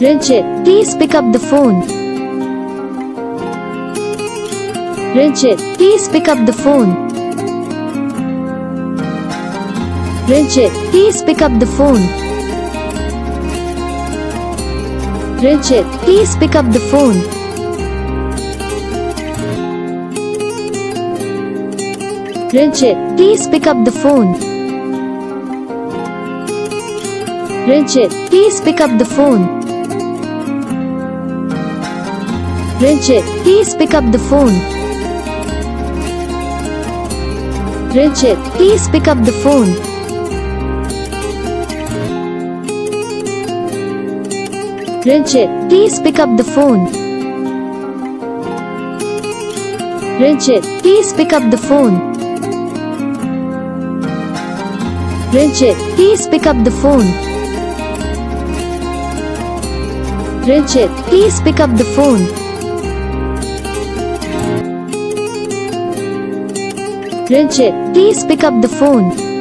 Rajit, please pick up the phone. Rajit, please pick up the phone. Rajit, please pick up the phone. Rajit, please pick up the phone. Rajit, please pick up the phone. Rajit, please pick up the phone. Rajit, please pick up the phone. Rajit, please pick up the phone. Rajit, please pick up the phone. Rajit, please pick up the phone. Rajit, please pick up the phone. Rajit, please pick up the phone. Rajit, please pick up the phone.